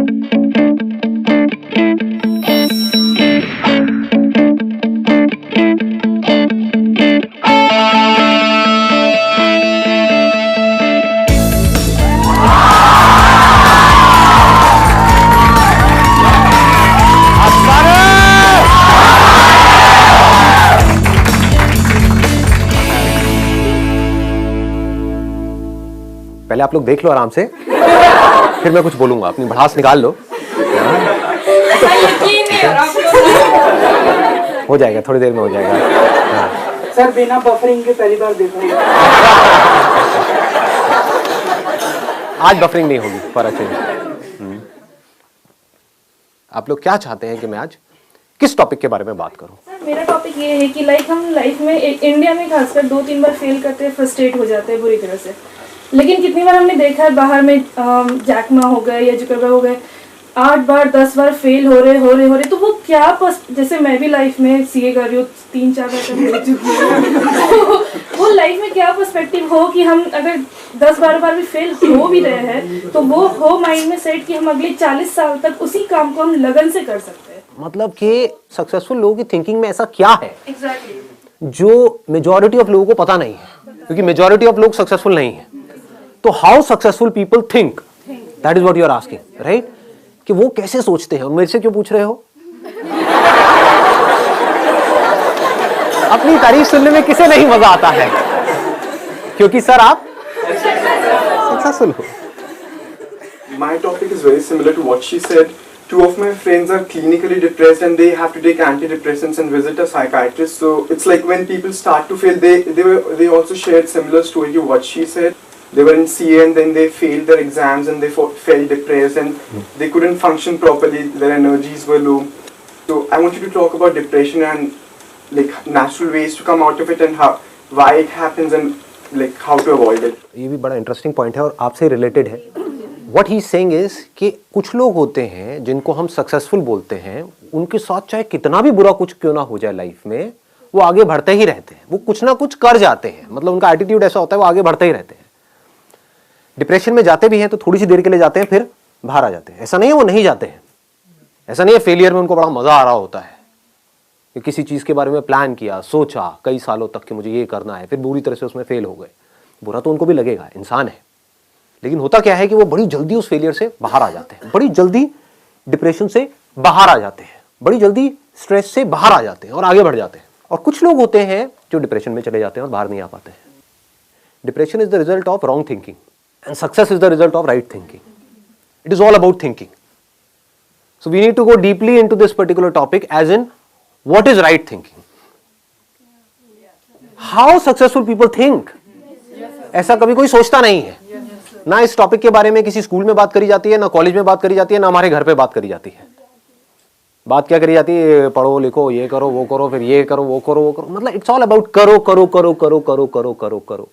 पहले आप लोग देख लो आराम से, फिर मैं कुछ बोलूंगा। अपनी भड़ास निकाल लो। हो जाएगा, थोड़ी देर में हो जाएगा। हाँ। सर बिना बफरिंग के पहली बार देख रहे हैं। आज बफरिंग नहीं होगी, पर अच्छे। आप लोग क्या चाहते हैं कि मैं आज किस टॉपिक के बारे में बात करूं? सर मेरा टॉपिक ये है कि हम लाइफ में इंडिया में खासकर 2-3 बार फेल करते हैं, फ्रस्ट्रेट हो जाते हैं बुरी तरह से। लेकिन कितनी बार हमने देखा है बाहर में जैक मा हो गए या जुकरबर्ग हो गए, 8 बार 10 बार फेल हो रहे तो वो क्या जैसे मैं भी लाइफ में सीए कर रही हूँ, 3-4 बार मिल चुकी हूँ। वो लाइफ में क्या पर्सपेक्टिव हो कि हम अगर 10 बार भी फेल हो भी रहे हैं तो वो हो माइंड में सेट कि हम अगले 40 साल तक उसी काम को हम लगन से कर सकते हैं। मतलब कि सक्सेसफुल लोगों की थिंकिंग में ऐसा क्या है एग्जैक्टली जो मेजॉरिटी ऑफ लोगों को पता नहीं है, क्योंकि मेजॉरिटी ऑफ लोग सक्सेसफुल नहीं है। तो how successful people think, that is what you are asking, right? कि वो कैसे सोचते हैं। मेरे से क्यों पूछ रहे हो? अपनी तारीफ सुनने में किसे नहीं मजा आता है? क्योंकि सर आप सक्सेसफुल हो। My topic is very similar to what she said. 2 of my friends are clinically depressed and they have to take antidepressants and visit a psychiatrist. So it's like when people start to fail, they also shared similar story to what she said. They were in CA and then they failed their exams and they felt depressed and they couldn't function properly. Their energies were low. So I want you to talk about depression and like natural ways to come out of it and why it happens and like how to avoid it. ये भी बड़ा interesting point है और आपसे related है। What he is saying is कि कुछ लोग होते हैं जिनको हम सक्सेसफुल बोलते हैं, उनके साथ चाहे कितना भी बुरा कुछ क्यों ना हो जाए लाइफ में, वो आगे बढ़ते ही रहते हैं। वो कुछ ना कुछ कर जाते हैं, मतलब उनका एटीट्यूड ऐसा होता है, वो आगे बढ़ते ही रहते हैं। डिप्रेशन में जाते भी हैं तो थोड़ी सी देर के लिए जाते हैं, फिर बाहर आ जाते हैं। ऐसा नहीं है वो नहीं जाते हैं, ऐसा नहीं है फेलियर में उनको बड़ा मजा आ रहा होता है कि किसी चीज के बारे में प्लान किया, सोचा कई सालों तक कि मुझे ये करना है, फिर बुरी तरह से उसमें फेल हो गए। बुरा तो उनको भी लगेगा, इंसान है। लेकिन होता क्या है कि वो बड़ी जल्दी उस फेलियर से बाहर आ जाते हैं, बड़ी जल्दी डिप्रेशन से बाहर आ जाते हैं, बड़ी जल्दी स्ट्रेस से बाहर आ जाते हैं और आगे बढ़ जाते हैं। और कुछ लोग होते हैं जो डिप्रेशन में चले जाते हैं और बाहर नहीं आ पाते हैं। Depression is the result of wrong thinking and success is the result of right thinking. It is all about thinking. So we need to go deeply into this particular topic, as in what is right thinking, how successful people think. ऐसा कभी कोई सोचता नहीं है, ना इस topic के बारे में किसी स्कूल में बात करी जाती है, ना कॉलेज में बात करी जाती है, ना हमारे घर पे बात करी जाती है। बात क्या करी जाती है? पढ़ो लिखो, ये करो वो करो, फिर ये करो वो करो वो करो। मतलब इट्स ऑल अबाउट करो करो करो करो करो करो करो करो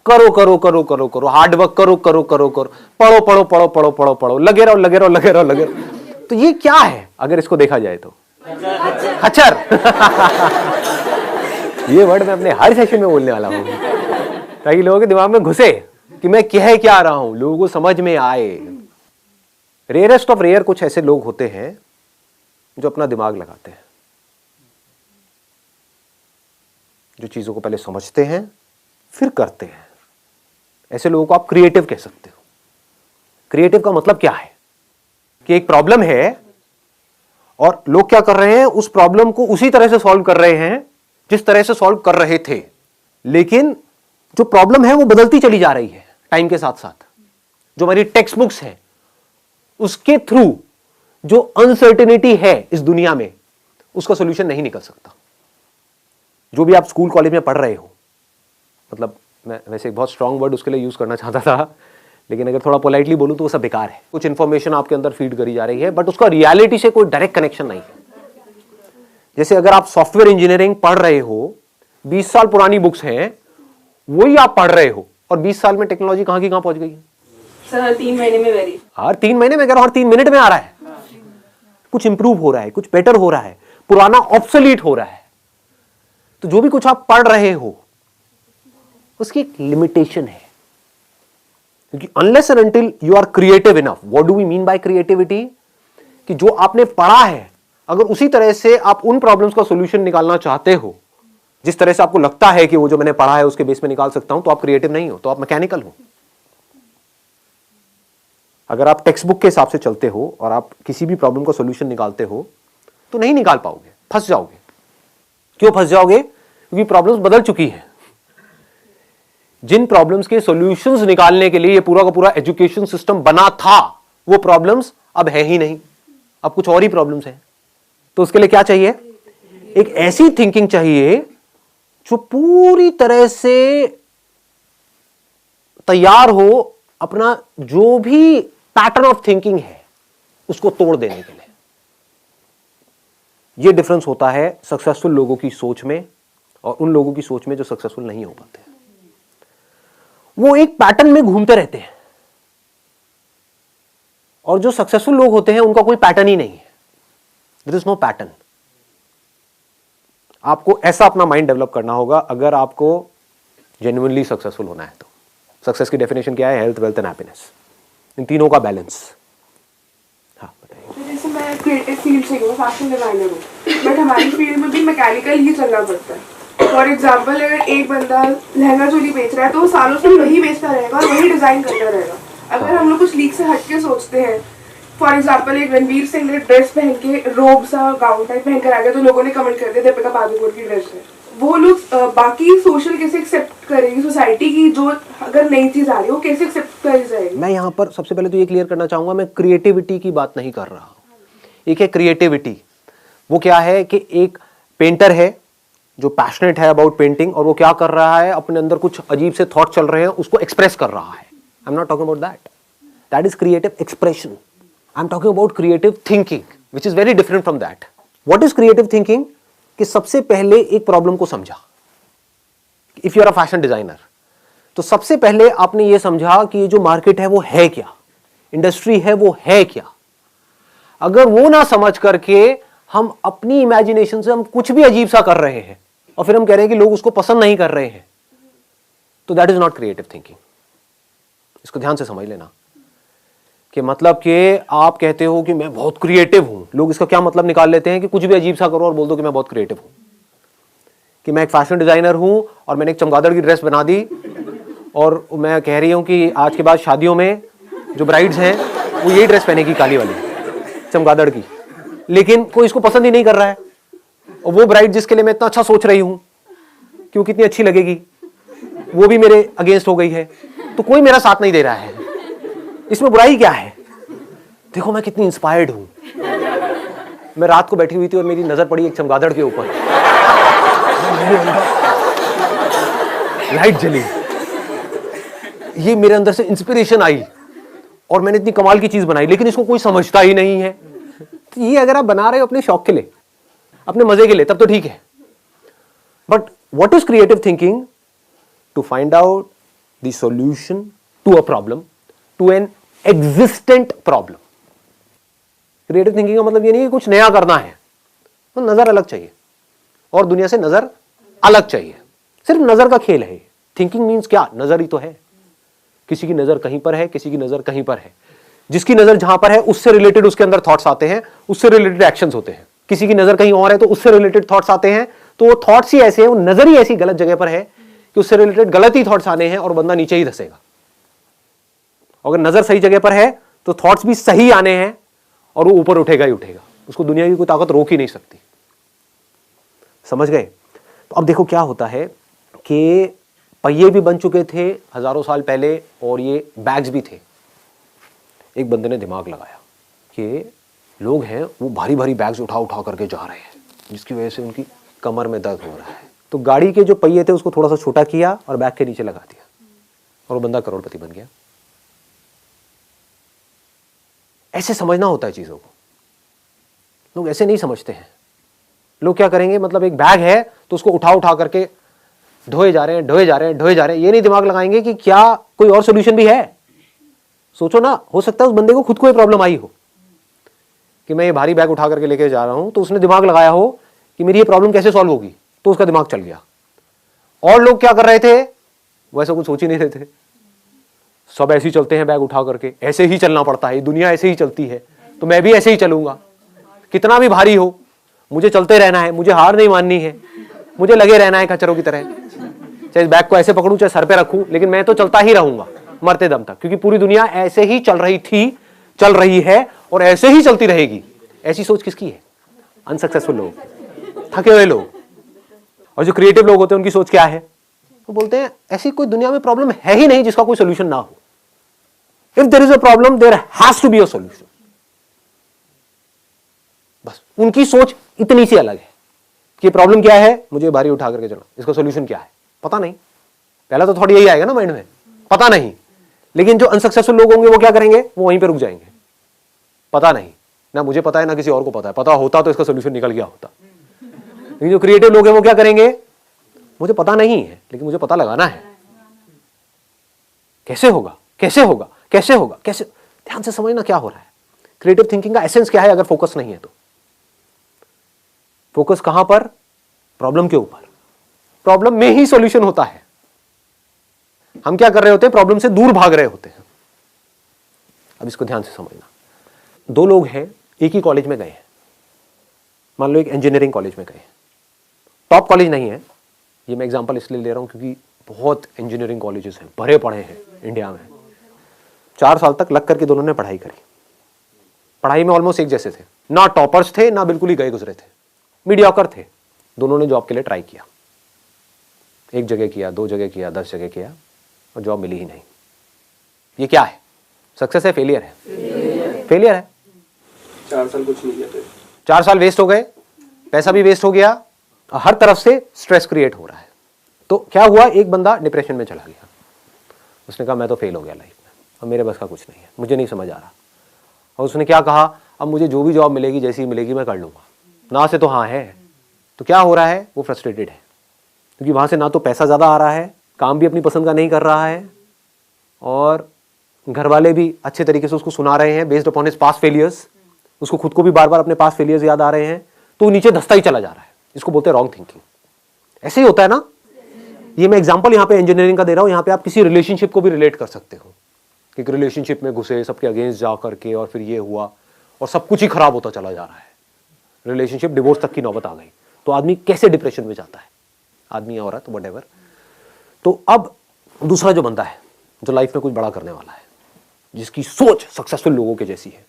करो करो करो करो करो, हार्ड वर्क करो करो करो करो, पढ़ो पढ़ो पढ़ो पढ़ो पढ़ो पढ़ो, लगे रहो लगे रहो लगे रहो लगे रहो। तो ये क्या है अगर इसको देखा जाए तो? खच्चर। ये वर्ड मैं अपने हर सेशन में बोलने वाला हूँ ताकि लोगों के दिमाग में घुसे कि मैं कह क्या रहा हूं, लोगों को समझ में आए। रेयरेस्ट ऑफ रेयर कुछ ऐसे लोग होते हैं जो अपना दिमाग लगाते हैं, जो चीजों को पहले समझते हैं फिर करते हैं। ऐसे लोगों को आप क्रिएटिव कह सकते हो। क्रिएटिव का मतलब क्या है कि एक प्रॉब्लम है और लोग क्या कर रहे हैं, उस प्रॉब्लम को उसी तरह से सॉल्व कर रहे हैं जिस तरह से सॉल्व कर रहे थे, लेकिन जो प्रॉब्लम है वो बदलती चली जा रही है टाइम के साथ साथ। जो हमारी टेक्स्ट बुक्स हैं उसके थ्रू जो अनसर्टेनिटी है इस दुनिया में, उसका सॉल्यूशन नहीं निकल सकता। जो भी आप स्कूल कॉलेज में पढ़ रहे हो, मतलब मैं वैसे एक बहुत स्ट्रांग वर्ड उसके लिए यूज करना चाहता था, लेकिन अगर थोड़ा पोलाइटली बोलूं तो वो सब बेकार है। कुछ इंफॉर्मेशन आपके अंदर फीड करी जा रही है, बट उसका रियलिटी से कोई डायरेक्ट कनेक्शन नहीं है। जैसे अगर आप सॉफ्टवेयर इंजीनियरिंग पढ़ रहे हो, 20 साल पुरानी बुक्स हैं, वही आप पढ़ रहे हो, और 20 साल में टेक्नोलॉजी कहां की कहां पहुंच गई है। सर 3 महीने में वेरी, हर 3 महीने में, हर 3 मिनट में आ रहा है। कुछ इंप्रूव हो रहा है, कुछ बेटर हो रहा है, पुराना ऑब्सोलीट हो रहा है। तो जो भी कुछ आप पढ़ रहे हो उसकी एक लिमिटेशन है, क्योंकि unless and until you are creative enough. What do we mean by creativity? कि जो आपने पढ़ा है अगर उसी तरह से आप उन प्रॉब्लम्स का सॉल्यूशन निकालना चाहते हो जिस तरह से आपको लगता है कि वो जो मैंने पढ़ा है उसके बेस में निकाल सकता हूं, तो आप क्रिएटिव नहीं हो, तो आप मैकेनिकल हो। अगर आप टेक्स्ट बुक के हिसाब से चलते हो और आप किसी भी प्रॉब्लम का सॉल्यूशन निकालते हो तो नहीं निकाल पाओगे, फंस जाओगे। क्यों फंस जाओगे? क्योंकि प्रॉब्लम्स बदल चुकी हैं। जिन प्रॉब्लम्स के सॉल्यूशंस निकालने के लिए ये पूरा का पूरा एजुकेशन सिस्टम बना था, वो प्रॉब्लम्स अब है ही नहीं, अब कुछ और ही प्रॉब्लम्स हैं। तो उसके लिए क्या चाहिए? एक ऐसी थिंकिंग चाहिए जो पूरी तरह से तैयार हो अपना जो भी पैटर्न ऑफ थिंकिंग है उसको तोड़ देने के लिए। यह डिफरेंस होता है सक्सेसफुल लोगों की सोच में और उन लोगों की सोच में जो सक्सेसफुल नहीं हो पाते हैं। वो एक पैटर्न में घूमते रहते हैं और जो सक्सेसफुल लोग होते हैं उनका कोई पैटर्न ही नहीं है। There is no pattern. आपको ऐसा अपना माइंड डेवलप करना होगा अगर आपको जेन्युइनली सक्सेसफुल होना है। तो सक्सेस की डेफिनेशन क्या है? हेल्थ, वेल्थ एंड हैप्पीनेस, इन तीनों का बैलेंस। हाँ बताइए। जैसे मैं क्रिएटिव फील्ड से हूँ, फैशन डिजाइनर हूँ, बट हमारी फील्ड में भी मैकेनिकल ही चलना पड़ता है। फॉर एग्जाम्पल अगर एक बंदा लहंगा चोली बेच रहा है तो वो सालों से वही बेचता रहेगा और वही डिजाइन करता रहेगा। अगर हम लोग कुछ लीक से हटके सोचते हैं, फॉर एग्जाम्पल एक रणवीर सिंह ने ड्रेस पहन के रोब सा गाउन टाइप पहन कर आ गया तो लोगों ने कमेंट कर दिया दीपिका पादुकोण की ड्रेस है। वो लोग बाकी सोशल कैसे एक्सेप्ट करेंगे सोसाइटी की जो अगर नई चीज आ रही है वो कैसे एक्सेप्ट करी जाएगी? मैं यहां पर सबसे पहले तो ये क्लियर करना चाहूंगा, मैं क्रिएटिविटी की बात नहीं कर रहा हूं। एक है क्रिएटिविटी, वो क्या है कि एक पेंटर है जो पैशनेट है अबाउट पेंटिंग और वो क्या कर रहा है, अपने अंदर कुछ अजीब से थॉट चल रहे हैं उसको एक्सप्रेस कर रहा है। I am not talking about that, that is creative expression. I am talking about creative thinking which is very different from that. What is creative thinking? कि सबसे पहले एक प्रॉब्लम को समझा। If you are a fashion designer तो सबसे पहले आपने ये समझा कि ये जो मार्केट है वो है क्या, इंडस्ट्री है वो है क्या। अगर वो ना समझ करके हम अपनी इमेजिनेशन से हम कुछ भी अजीब सा कर रहे हैं और फिर हम कह रहे हैं कि लोग उसको पसंद नहीं कर रहे हैं, तो that is not creative thinking. इसको ध्यान से समझ लेना कि मतलब कि आप कहते हो कि मैं बहुत क्रिएटिव हूं, लोग इसका क्या मतलब निकाल लेते हैं कि कुछ भी अजीब सा करो और बोल दो कि मैं बहुत क्रिएटिव हूं, कि मैं एक फैशन डिजाइनर हूं और मैंने एक चमगादड़ की ड्रेस बना दी और मैं कह रही हूं कि आज के बाद शादियों में जो ब्राइड्स हैं वो यही ड्रेस पहनेगी, काली वाली चमगादड़ की, लेकिन कोई इसको पसंद ही नहीं कर रहा है। और वो ब्राइड जिसके लिए मैं इतना अच्छा सोच रही हूं कि वो कितनी अच्छी लगेगी, वो भी मेरे अगेंस्ट हो गई है, तो कोई मेरा साथ नहीं दे रहा है। इसमें बुराई क्या है? देखो मैं कितनी इंस्पायर्ड हूं। मैं रात को बैठी हुई थी और मेरी नजर पड़ी एक चमगादड़ के ऊपर, लाइट जली, ये मेरे अंदर से इंस्पिरेशन आई और मैंने इतनी कमाल की चीज बनाई, लेकिन इसको कोई समझता ही नहीं है। तो ये अगर आप बना रहे हो अपने शौक के लिए, अपने मजे के लिए, तब तो ठीक है। But what is creative thinking? To find out the solution to a problem, to an existent problem. Creative thinking का मतलब ये नहीं कि कुछ नया करना है, तो नजर अलग चाहिए और दुनिया से नजर अलग चाहिए। सिर्फ नजर का खेल है। थिंकिंग मीन्स क्या? नजर ही तो है। किसी की नजर कहीं पर है, किसी की नजर कहीं पर है। जिसकी नजर जहां पर है उससे रिलेटेड उसके अंदर थॉट्स आते हैं, उससे रिलेटेड एक्शंस होते हैं। किसी की नजर कहीं और है तो उससे रिलेटेड थॉट्स आते हैं, तो वो थॉट्स ही ऐसे हैं, वो नजर ही ऐसी गलत जगह पर है कि उससे रिलेटेड गलत ही थॉट्स आने हैं और बंदा नीचे ही धसेगा। अगर नजर सही जगह पर है तो थॉट्स भी सही आने हैं और वो ऊपर उठेगा ही उठेगा। उसको दुनिया की कोई ताकत रोक ही नहीं सकती। समझ गए? तो अब देखो क्या होता है कि पहिए भी बन चुके थे हजारों साल पहले और ये बैग्स भी थे। एक बंदे ने दिमाग लगाया कि लोग हैं वो भारी भारी बैग्स उठा उठा करके जा रहे हैं, जिसकी वजह से उनकी कमर में दर्द हो रहा है। तो गाड़ी के जो पहिए थे उसको थोड़ा सा छोटा किया और बैग के नीचे लगा दिया और वो बंदा करोड़पति बन गया। ऐसे समझना होता है चीजों को। लोग ऐसे नहीं समझते हैं। लोग क्या करेंगे, मतलब एक बैग है तो उसको उठा उठा करके ढोए जा रहे हैं, ढोए जा रहे हैं, ढोए जा रहे हैं। ये नहीं दिमाग लगाएंगे कि क्या कोई और सोल्यूशन भी है। सोचो ना, हो सकता है उस बंदे को खुद कोई प्रॉब्लम आई हो कि मैं ये भारी बैग उठा करके लेके जा रहा हूं, तो उसने दिमाग लगाया हो कि मेरी ये प्रॉब्लम कैसे सॉल्व होगी, तो उसका दिमाग चल गया। और लोग क्या कर रहे थे, वैसा कुछ सोच ही नहीं रहे थे। सब ऐसे ही चलते हैं बैग उठा करके, ऐसे ही चलना पड़ता है, दुनिया ऐसे ही चलती है, तो मैं भी ऐसे ही चलूंगा, कितना भी भारी हो मुझे चलते रहना है, मुझे हार नहीं माननी है, मुझे लगे रहना है खच्चरों की तरह, चाहे बैग को ऐसे पकड़ूं चाहे सर पे रखूं, लेकिन मैं तो चलता ही रहूंगा मरते दम तक, क्योंकि पूरी दुनिया ऐसे ही चल रही थी, चल रही है और ऐसे ही चलती रहेगी। ऐसी सोच किसकी है? अनसक्सेसफुल लोग, थके हुए लोग। और जो क्रिएटिव लोग होते हैं उनकी सोच क्या है? वो बोलते हैं ऐसी कोई दुनिया में प्रॉब्लम है ही नहीं जिसका कोई सोल्यूशन ना हो। If there is a problem there has to be a solution. बस उनकी सोच इतनी सी अलग है कि प्रॉब्लम क्या है, मुझे भारी उठा करके चलना, इसका सोल्यूशन क्या है पता नहीं। पहला तो थोड़ी यही आएगा ना माइंड में, पता नहीं। लेकिन जो अनसक्सेसफुल लोग होंगे वो क्या करेंगे? वो वहीं पे रुक जाएंगे, पता नहीं, ना मुझे पता है ना किसी और को पता है, पता होता तो इसका सोल्यूशन निकल गया होता। लेकिन जो क्रिएटिव लोग हैं वो क्या करेंगे? मुझे पता नहीं है लेकिन मुझे पता लगाना है, कैसे होगा, कैसे होगा, कैसे होगा, कैसे। ध्यान से समझना क्या हो रहा है। क्रिएटिव थिंकिंग का एसेंस क्या है? अगर फोकस नहीं है तो फोकस कहां पर? प्रॉब्लम के ऊपर। प्रॉब्लम में ही सॉल्यूशन होता है। हम क्या कर रहे होते हैं? प्रॉब्लम से दूर भाग रहे होते हैं। अब इसको ध्यान से समझना। दो लोग हैं, एक ही कॉलेज में गए हैं, मान लो एक इंजीनियरिंग कॉलेज में गए, टॉप कॉलेज नहीं है, ये मैं एग्जांपल इसलिए ले रहा हूं क्योंकि बहुत इंजीनियरिंग कॉलेजेस हैं, भरे पड़े हैं इंडिया में। 4 साल तक लग करके दोनों ने पढ़ाई करी, पढ़ाई में ऑलमोस्ट एक जैसे थे, ना टॉपर्स थे ना बिल्कुल ही गए गुजरे थे, मीडियोकर थे। दोनों ने जॉब के लिए ट्राई किया, एक जगह किया, 2 जगह किया, 10 जगह किया और जॉब मिली ही नहीं। ये क्या है? सक्सेस है, फेलियर है? फेलियर है। 4 साल कुछ नहीं किया, 4 साल वेस्ट हो गए, पैसा भी वेस्ट हो गया, हर तरफ से स्ट्रेस क्रिएट हो रहा है। तो क्या हुआ? एक बंदा डिप्रेशन में चला गया, उसने कहा मैं तो फेल हो गया लाइफ में, अब मेरे बस का कुछ नहीं है, मुझे नहीं समझ आ रहा। और उसने क्या कहा? अब मुझे जो भी जॉब मिलेगी, जैसी मिलेगी मैं कर लूंगा, ना से तो हाँ है। तो क्या हो रहा है? वो फ्रस्ट्रेटेड है, क्योंकि वहां से ना तो पैसा ज्यादा आ रहा है, काम भी अपनी पसंद का नहीं कर रहा है, और घर वाले भी अच्छे तरीके से उसको सुना रहे हैं based upon his past failures, उसको खुद को भी बार बार अपने पास्ट फेलियर्स याद आ रहे हैं, तो नीचे धंसता ही चला जा रहा है। इसको बोलते हैं रॉन्ग थिंकिंग। ऐसे ही होता है ना। ये मैं एग्जांपल यहाँ पे इंजीनियरिंग का दे रहा हूँ, यहाँ पे आप किसी रिलेशनशिप को भी रिलेट कर सकते हो कि रिलेशनशिप में घुसे, सबके अगेंस्ट जा करके, और फिर ये हुआ और सब कुछ ही खराब होता चला जा रहा है, रिलेशनशिप डिवोर्स तक की नौबत आ गई, तो आदमी कैसे डिप्रेशन में जाता है, आदमी या औरत व्हाटएवर। तो अब दूसरा जो बंदा है, जो लाइफ में कुछ बड़ा करने वाला है, जिसकी सोच सक्सेसफुल लोगों के जैसी है,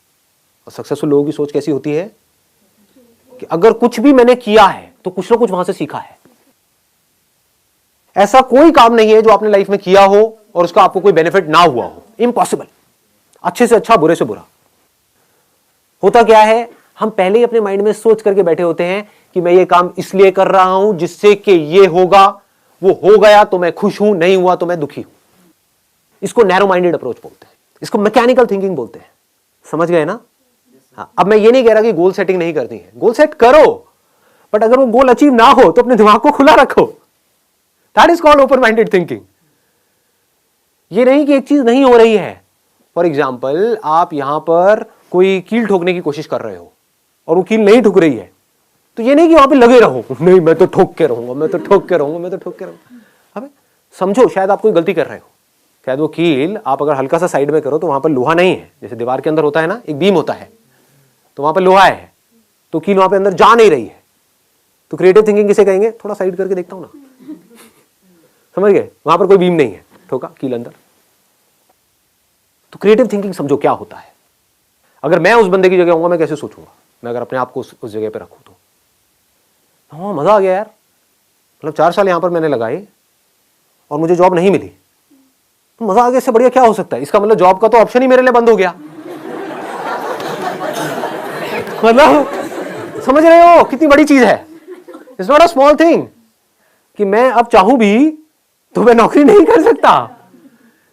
और सक्सेसफुल लोगों की सोच कैसी होती है कि अगर कुछ भी मैंने किया है तो कुछ ना कुछ वहां से सीखा है। ऐसा कोई काम नहीं है जो आपने लाइफ में किया हो और उसका आपको कोई बेनिफिट ना हुआ हो, इम्पॉसिबल। अच्छे से अच्छा, बुरे से बुरा। होता क्या है? हम पहले ही अपने माइंड में सोच करके बैठे होते हैं कि मैं ये काम इसलिए कर रहा हूं जिससे कि ये होगा, वो हो गया तो मैं खुश हूं, नहीं हुआ तो मैं दुखी हूं। इसको नैरो माइंडेड अप्रोच बोलते हैं, इसको मैकेनिकल थिंकिंग बोलते हैं। समझ गए ना? हाँ, अब मैं ये नहीं कह रहा कि गोल सेटिंग नहीं करनी है, गोल सेट करो, बट अगर वो गोल अचीव ना हो तो अपने दिमाग को खुला रखो। That is called open minded thinking. ये नहीं कि एक चीज नहीं हो रही है। फॉर एग्जाम्पल, आप यहां पर कोई कील ठोकने की कोशिश कर रहे हो और वो कील नहीं ठुक रही है, तो ये नहीं कि वहां पे लगे रहो, नहीं मैं तो ठोक के रहूंगा, मैं तो ठोक के रहूंगा, मैं तो ठोक के रहूंगा। अबे समझो, शायद आप कोई गलती कर रहे हो, शायद वो कील आप अगर हल्का सा साइड में करो तो वहां पर लोहा नहीं है, जैसे दीवार के अंदर होता है ना, एक बीम होता है, तो वहां पर लोहा है, तो कील वहां पे अंदर जा नहीं रही है। तो क्रिएटिव थिंकिंग किसे कहेंगे? थोड़ा साइड करके देखता हूं ना, समझ गए? वहां पर कोई बीम नहीं है, ठोका कील अंदर। तो क्रिएटिव थिंकिंग समझो क्या होता है। अगर मैं उस बंदे की जगह होऊंगा, मैं कैसे सोचूंगा? मैं अगर अपने आप को उस जगह पे रखूं तो हाँ, मजा आ गया यार, मतलब 4 साल यहां पर मैंने लगाए और मुझे जॉब नहीं मिली, तो मजा आ गया। इससे बढ़िया क्या हो सकता है? इसका मतलब जॉब का तो ऑप्शन ही मेरे लिए बंद हो गया। मतलब समझ रहे हो कितनी बड़ी चीज है? It's not a small thing कि मैं अब चाहूं भी तो मैं नौकरी नहीं कर सकता,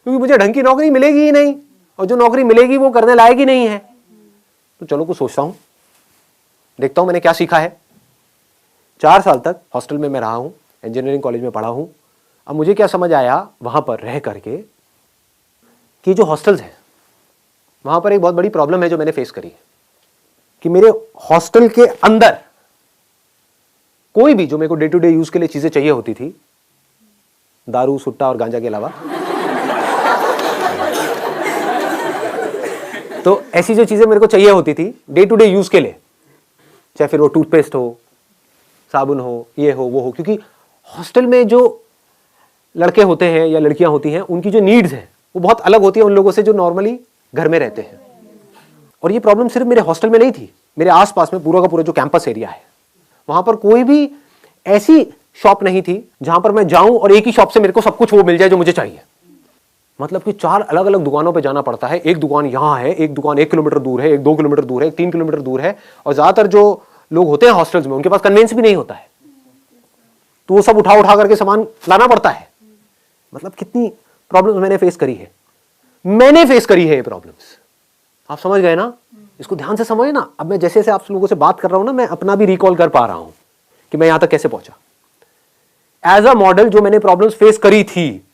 क्योंकि मुझे ढंग की नौकरी मिलेगी ही नहीं, और जो नौकरी मिलेगी वो करने लायक ही नहीं है। तो चलो कुछ सोचता हूं, देखता हूं मैंने क्या सीखा है। 4 साल तक हॉस्टल में मैं रहा हूं, इंजीनियरिंग कॉलेज में पढ़ा हूं। अब मुझे क्या समझ आया वहां पर रह करके कि जो हॉस्टल्स हैं वहां पर एक बहुत बड़ी प्रॉब्लम है जो मैंने फेस करी है, कि मेरे हॉस्टल के अंदर कोई भी जो मेरे को डे टू डे यूज के लिए चीजें चाहिए होती थी, दारू, सुट्टा और गांजा के अलावा, तो ऐसी जो चीजें मेरे को चाहिए होती थी डे टू डे यूज के लिए, चाहे फिर वो टूथपेस्ट हो, साबुन हो, ये हो वो हो, क्योंकि हॉस्टल में जो लड़के होते हैं या लड़कियां होती हैं उनकी जो नीड्स हैं वो बहुत अलग होती है उन लोगों से जो नॉर्मली घर में रहते हैं। और ये प्रॉब्लम सिर्फ मेरे हॉस्टल में नहीं थी, मेरे आसपास में पूरा का पूरा जो कैंपस एरिया है वहां पर कोई भी ऐसी शॉप नहीं थी जहां पर मैं जाऊं और एक ही शॉप से मेरे को सब कुछ वो मिल जाए जो मुझे चाहिए। मतलब कि 4 अलग अलग दुकानों पे जाना पड़ता है। एक दुकान यहाँ है, एक दुकान 1 किलोमीटर दूर है, एक 2 किलोमीटर दूर है, एक 3 किलोमीटर दूर है। और ज्यादातर जो लोग होते हैं हॉस्टल्स में उनके पास कन्वेंस भी नहीं होता है, तो वो सब उठा उठा करके सामान लाना पड़ता है। मतलब कितनी प्रॉब्लम्स मैंने फेस करी है, ये प्रॉब्लम्स। आप समझ गए ना? इसको ध्यान से समझे ना। अब मैं जैसे जैसे आप लोगों से बात कर रहा हूं ना, मैं अपना भी रिकॉल कर पा रहा हूं कि मैं यहां तक कैसे पहुंचा। एज अ मॉडल जो मैंने प्रॉब्लम्स फेस करी थी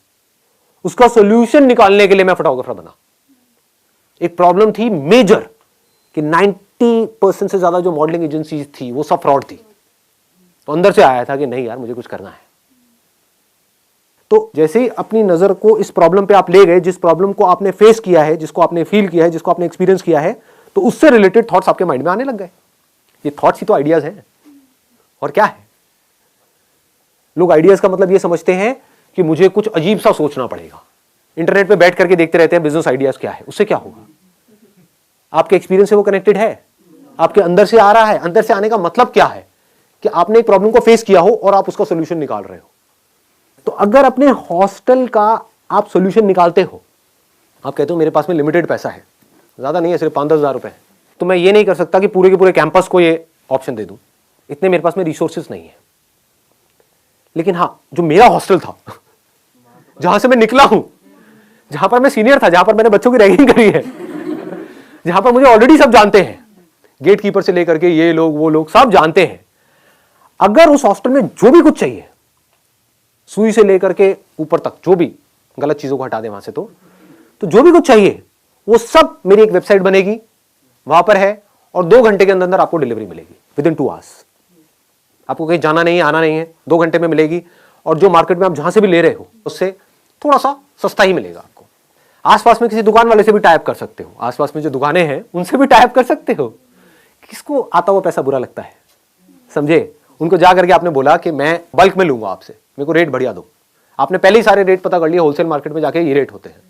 उसका सोल्यूशन निकालने के लिए मैं फोटोग्राफर बना। एक प्रॉब्लम थी मेजर कि 90% से ज्यादा जो मॉडलिंग एजेंसीज थी वो सब फ्रॉड थी। तो अंदर से आया था कि नहीं यार मुझे कुछ करना है। तो जैसे ही अपनी नजर को इस प्रॉब्लम पे आप ले गए, जिस प्रॉब्लम को आपने फेस किया है, जिसको आपने फील किया है, जिसको आपने एक्सपीरियंस किया है, तो उससे रिलेटेड थॉट्स आपके माइंड में आने लग गए। ये थॉट्स ही तो आइडियाज हैं और क्या है। लोग आइडियाज का मतलब ये समझते हैं कि मुझे कुछ अजीब सा सोचना पड़ेगा। इंटरनेट पे बैठ करके देखते रहते हैं बिजनेस आइडियाज क्या है, उससे क्या होगा? आपके एक्सपीरियंस से वो कनेक्टेड है, आपके अंदर से आ रहा है। अंदर से आने का मतलब क्या है कि आपने एक प्रॉब्लम को फेस किया हो और आप उसका सोल्यूशन निकाल रहे हो। तो अगर अपने हॉस्टल का आप सोल्यूशन निकालते हो, आप कहते हो मेरे पास में लिमिटेड पैसा है, ज्यादा नहीं है, सिर्फ 5-10 हज़ार रुपए है, तो मैं ये नहीं कर सकता कि पूरे के पूरे कैंपस को ये ऑप्शन दे दूं, इतने मेरे पास में रिसोर्सेज नहीं है। लेकिन हाँ, जो मेरा हॉस्टल था जहां से मैं निकला हूं, जहां पर मैं सीनियर था, जहां पर मैंने बच्चों की रैगिंग करी है, जहां पर मुझे ऑलरेडी सब जानते हैं, गेट कीपर से लेकर के ये लोग वो लोग सब जानते हैं। अगर उस हॉस्टल में जो भी कुछ चाहिए, सुई से लेकर के ऊपर तक जो भी गलत चीजों को हटा दे वहां से, तो जो भी कुछ चाहिए वो सब मेरी एक वेबसाइट बनेगी, वहां पर है, और 2 घंटे के अंदर अंदर आपको डिलीवरी मिलेगी विद इन 2 आवर्स। आपको कहीं जाना नहीं है, आना नहीं है, 2 घंटे में मिलेगी। और जो मार्केट में आप जहां से भी ले रहे हो उससे थोड़ा सा सस्ता ही मिलेगा आपको। आसपास में किसी दुकान वाले से भी टाइप कर सकते हो, आसपास में जो दुकानें हैं उनसे भी टाइप कर सकते हो। किसको आता हुआ पैसा बुरा लगता है, समझे? उनको जा करके आपने बोला कि मैं बल्क में लूंगा आपसे, मेरे को रेट बढ़िया दो। आपने पहले ही सारे रेट पता कर लिए, होलसेल मार्केट में जाके ये रेट होते हैं।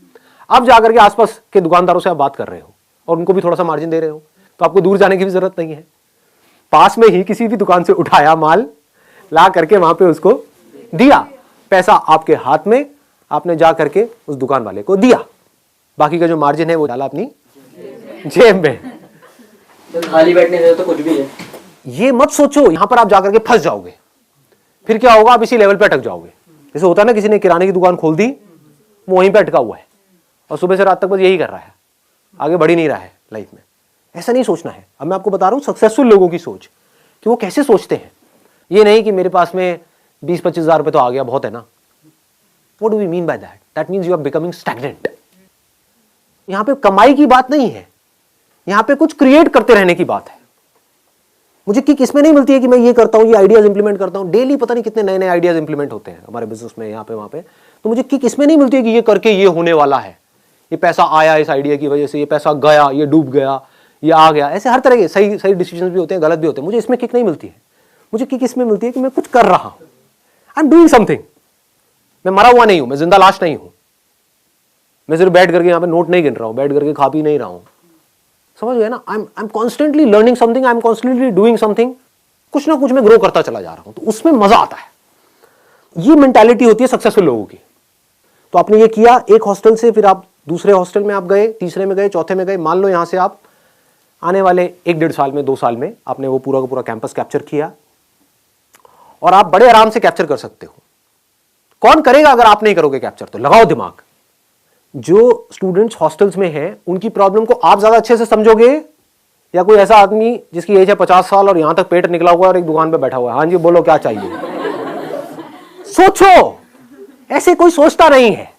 अब जाकर के आसपास के दुकानदारों से आप बात कर रहे हो और उनको भी थोड़ा सा मार्जिन दे रहे हो, तो आपको दूर जाने की भी जरूरत नहीं है। पास में ही किसी भी दुकान से उठाया माल, ला करके वहां पे उसको दिया, पैसा आपके हाथ में, आपने जा करके उस दुकान वाले को दिया, बाकी का जो मार्जिन है वो डाला अपनी जेब में। तो खाली बैठने से तो कुछ भी है। ये मत सोचो यहां पर आप जाकर के फंस जाओगे, फिर क्या होगा, आप इसी लेवल पे अटक जाओगे। जैसे होता है ना, किसी ने किराने की दुकान खोल दी, वो वहीं पे अटका हुआ है और सुबह से रात तक बस यही कर रहा है, आगे बढ़ ही नहीं रहा है लाइफ में। ऐसा नहीं सोचना है। अब मैं आपको बता रहा हूं सक्सेसफुल लोगों की सोच, कि वो कैसे सोचते हैं। ये नहीं कि मेरे पास में 20-25 हज़ार रुपए तो आ गया, बहुत है ना। What do we mean by that? That means you are becoming stagnant. यहां पे कमाई की बात नहीं है, यहां पे कुछ क्रिएट करते रहने की बात है। मुझे किक इसमें नहीं मिलती है कि मैं ये करता हूं, ये आइडियाज इंप्लीमेंट करता हूं। डेली पता नहीं कितने नए नए आइडियाज इंप्लीमेंट होते हैं हमारे बिजनेस में, यहाँ पे वहां पे। तो मुझे किक इसमें नहीं मिलती है कि ये करके ये होने वाला है, ये पैसा आया इस आइडिया की वजह से, ये पैसा गया, ये डूब गया, ये आ गया। ऐसे हर तरह के सही सही डिसीजन भी होते हैं, गलत भी होते हैं। मुझे इसमें किक नहीं मिलती है। मुझे किक इसमें मिलती है कि मैं कुछ कर रहा हूं, आई एम डूइंग समथिंग। मैं मरा हुआ नहीं हूं, मैं जिंदा लाश नहीं हूं। मैं सिर्फ बैठ करके यहाँ पे नोट नहीं गिन रहा हूं, बैठ करके खा पी नहीं रहा हूं। समझ गए ना? I am constantly learning something, I am constantly doing something. कुछ ना कुछ मैं ग्रो करता चला जा रहा हूं, तो उसमें मजा आता है। ये मेंटालिटी होती है सक्सेसफुल लोगों की। तो आपने ये किया, एक हॉस्टल से फिर आप दूसरे हॉस्टल में आप गए, तीसरे में गए, चौथे में गए। मान लो यहां से आप आने वाले 1-1.5 साल में, 2 साल में आपने वो पूरा का पूरा कैंपस कैप्चर किया, और आप बड़े आराम से कैप्चर कर सकते हो। कौन करेगा अगर आप नहीं करोगे कैप्चर? तो लगाओ दिमाग। जो स्टूडेंट्स हॉस्टल्स में हैं उनकी प्रॉब्लम को आप ज्यादा अच्छे से समझोगे, या कोई ऐसा आदमी जिसकी एज है 50 साल और यहां तक पेट निकला हुआ है और एक दुकान पे बैठा हुआ है, हाँ जी बोलो क्या चाहिए? सोचो। ऐसे कोई सोचता नहीं है।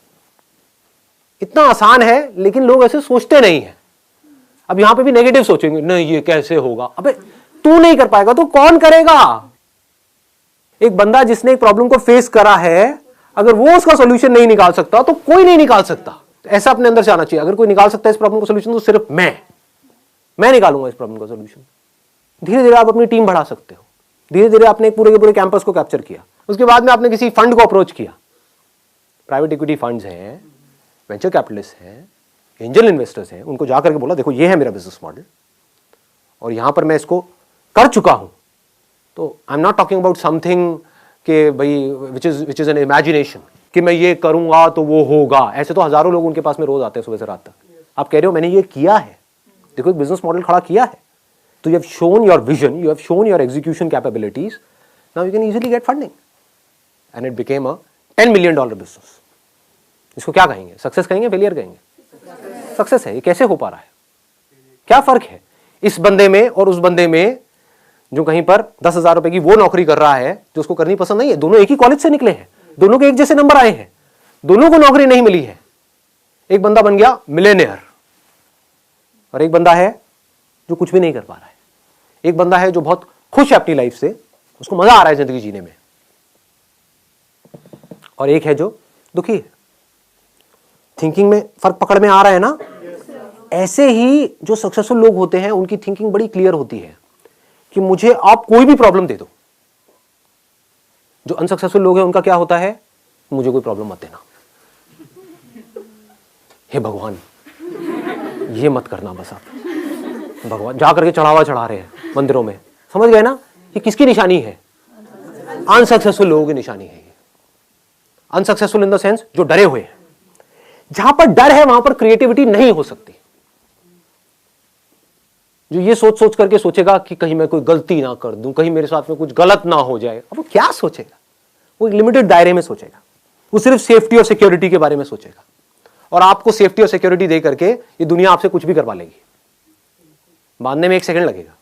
इतना आसान है, लेकिन लोग ऐसे सोचते नहीं है। अब यहां पे भी नेगेटिव सोचेंगे, नहीं ये कैसे होगा। अबे तू नहीं कर पाएगा तो कौन करेगा? एक बंदा जिसने एक प्रॉब्लम को फेस करा है, अगर वो उसका सोल्यूशन नहीं निकाल सकता तो कोई नहीं निकाल सकता। ऐसा अपने अंदर से आना चाहिए, अगर कोई निकाल सकता है इस प्रॉब्लम का सोल्यूशन तो सिर्फ मैं। मैं निकालूंगा इस प्रॉब्लम का सोल्यूशन। धीरे धीरे आप अपनी टीम बढ़ा सकते हो। धीरे धीरे आपने पूरे के पूरे कैंपस को कैप्चर किया। उसके बाद में आपने किसी फंड को अप्रोच किया, प्राइवेट इक्विटी फंड्स हैं, वेंचर कैपिटलिस्ट हैं, एंजल इन्वेस्टर्स हैं, उनको जाकर के बोला देखो ये है मेरा बिजनेस मॉडल और यहां पर मैं इसको कर चुका हूं। तो आई am not talking about something कि भाई विच इज एन इमेजिनेशन कि मैं ये करूंगा तो वो होगा। ऐसे तो हजारों लोग उनके पास में रोज आते हैं सुबह से रात तक। आप कह रहे हो मैंने ये किया है, देखो एक बिजनेस मॉडल खड़ा किया है, तो you have shown your vision, you have shown your execution capabilities, now you can easily get funding and it became a $10 million business. इसको क्या कहेंगे, सक्सेस कहेंगे, फेलियर कहेंगे? सक्सेस है। ये कैसे हो पा रहा है? क्या फर्क है इस बंदे में और उस बंदे में जो कहीं पर 10,000 रुपए की वो नौकरी कर रहा है जो उसको करनी पसंद नहीं है? दोनों एक ही कॉलेज से निकले हैं, दोनों के एक जैसे नंबर आए हैं, दोनों को नौकरी नहीं मिली है। एक बंदा बन गया मिलियनेयर और एक बंदा है जो कुछ भी नहीं कर पा रहा है। एक बंदा है जो बहुत खुश है अपनी लाइफ से, उसको मजा आ रहा है जिंदगी जीने में, और एक है जो दुखी है। थिंकिंग में फर्क पकड़ में आ रहा है ना? ऐसे ही जो सक्सेसफुल लोग होते हैं उनकी थिंकिंग बड़ी क्लियर होती है कि मुझे आप कोई भी प्रॉब्लम दे दो। जो अनसक्सेसफुल लोग हैं उनका क्या होता है, मुझे कोई प्रॉब्लम मत देना, हे भगवान ये मत करना बस आप। भगवान जा करके चढ़ावा चढ़ा रहे हैं मंदिरों में, समझ गए ना? ये किसकी निशानी है? अनसक्सेसफुल लोगों की निशानी है। अनसक्सेसफुल इन द सेंस जो डरे हुए हैं। जहां पर डर है वहां पर क्रिएटिविटी नहीं हो सकती। जो ये सोच सोच करके सोचेगा कि कहीं मैं कोई गलती ना कर दूं, कहीं मेरे साथ में कुछ गलत ना हो जाए, अब वो क्या सोचेगा? वो एक लिमिटेड दायरे में सोचेगा, वो सिर्फ सेफ्टी और सिक्योरिटी के बारे में सोचेगा। और आपको सेफ्टी और सिक्योरिटी दे करके ये दुनिया आपसे कुछ भी करवा लेगी, बांधने में 1 सेकंड लगेगा।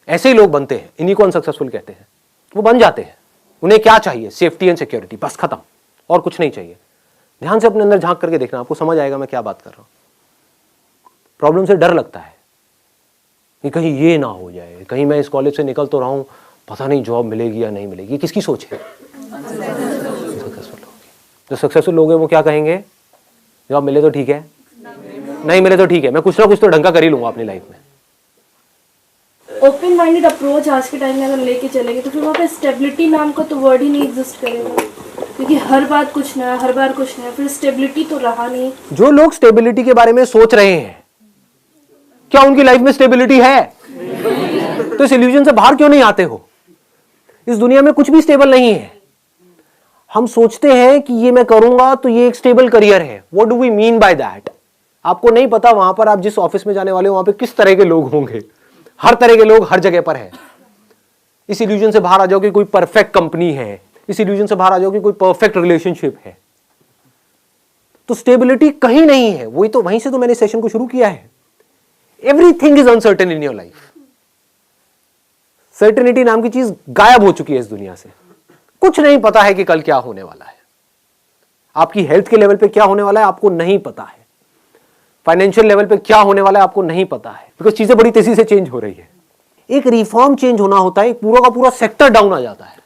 ऐसे ही लोग बनते हैं, इन्हीं को अनसक्सेसफुल कहते हैं। वो बन जाते हैं, उन्हें क्या चाहिए? सेफ्टी एंड सिक्योरिटी, बस खत्म, और कुछ नहीं चाहिए। ध्यान से अपने अंदर झांक करके देखना, आपको समझ आएगा मैं क्या बात कर रहा हूं। प्रॉब्लम से डर लगता है कि कहीं ये ना हो जाए, कहीं मैं इस कॉलेज से निकल तो रहा हूं, पता नहीं जॉब मिलेगी या नहीं मिलेगी। ये किसकी सोच है? सक्सेसफुल लोग। जो सक्सेसफुल लोग हैं वो क्या कहेंगे? जॉब मिले तो ठीक है, नहीं मिले तो ठीक है, मैं कुछ ना कुछ तो ढंग का कर ही लूंगा अपनी लाइफ में। ओपन माइंडेड अप्रोच आज के टाइम में अगर लेके चलेंगे तो फिर वहाँ पे स्टेबिलिटी नाम का तो वर्ड ही नहीं एग्जिस्ट करेगा, क्योंकि हर बात कुछ नया, हर बार कुछ नया, फिर स्टेबिलिटी तो रहा नहीं। जो लोग स्टेबिलिटी के बारे में सोच रहे हैं, क्या उनकी लाइफ में स्टेबिलिटी है? तो इस इल्यूजन से बाहर क्यों नहीं आते हो? इस दुनिया में कुछ भी स्टेबल नहीं है। हम सोचते हैं कि ये मैं करूंगा तो ये एक स्टेबल करियर है। What do we mean by that? आपको नहीं पता वहां पर आप जिस ऑफिस में जाने वाले हो वहां पे किस तरह के लोग होंगे। हर तरह के लोग हर जगह पर है। इस इल्यूजन से बाहर आ जाओ कि कोई परफेक्ट कंपनी है, इस इल्यूजन से बाहर आ जाओ कि कोई परफेक्ट रिलेशनशिप है। तो स्टेबिलिटी कहीं नहीं है। वही तो, वहीं से तो मैंने सेशन को शुरू किया है। Everything is uncertain in your life. Certainty नाम की चीज गायब हो चुकी है इस दुनिया से। कुछ नहीं पता है कि कल क्या होने वाला है। आपकी हेल्थ के लेवल पे क्या होने वाला है आपको नहीं पता है। फाइनेंशियल लेवल पे क्या होने वाला है आपको नहीं पता है, बिकॉज चीजें बड़ी तेजी से चेंज हो रही है। एक रिफॉर्म चेंज होना होता है, पूरा का पूरा सेक्टर डाउन आ जाता है।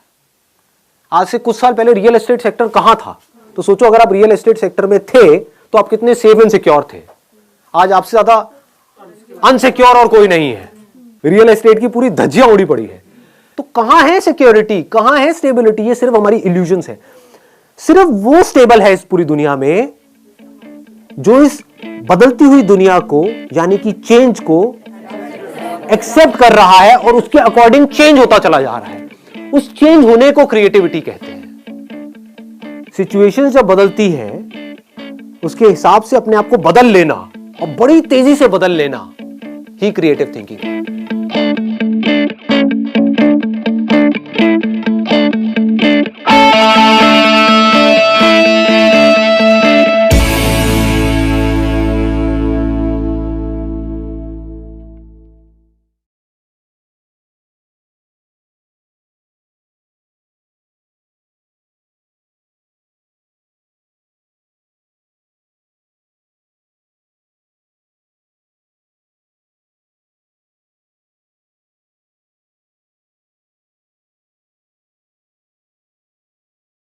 आज से कुछ साल पहले रियल एस्टेट सेक्टर कहां था? तो सोचो अगर आप रियल एस्टेट सेक्टर में थे तो आप कितने सेफ एंड सिक्योर थे। आज आपसे ज्यादा अनसिक्योर और कोई नहीं है। रियल एस्टेट की पूरी धज्जियां उड़ी पड़ी है। तो कहां है सिक्योरिटी, कहां है स्टेबिलिटी? ये सिर्फ हमारी इल्यूजन्स है। सिर्फ वो स्टेबल है इस पूरी दुनिया में जो इस बदलती हुई दुनिया को, यानी कि चेंज को एक्सेप्ट कर रहा है और उसके अकॉर्डिंग चेंज होता चला जा रहा है। उस चेंज होने को क्रिएटिविटी कहते हैं। सिचुएशन जब बदलती है उसके हिसाब से अपने आप को बदल लेना और बड़ी तेजी से बदल लेना ही क्रिएटिव थिंकिंग है।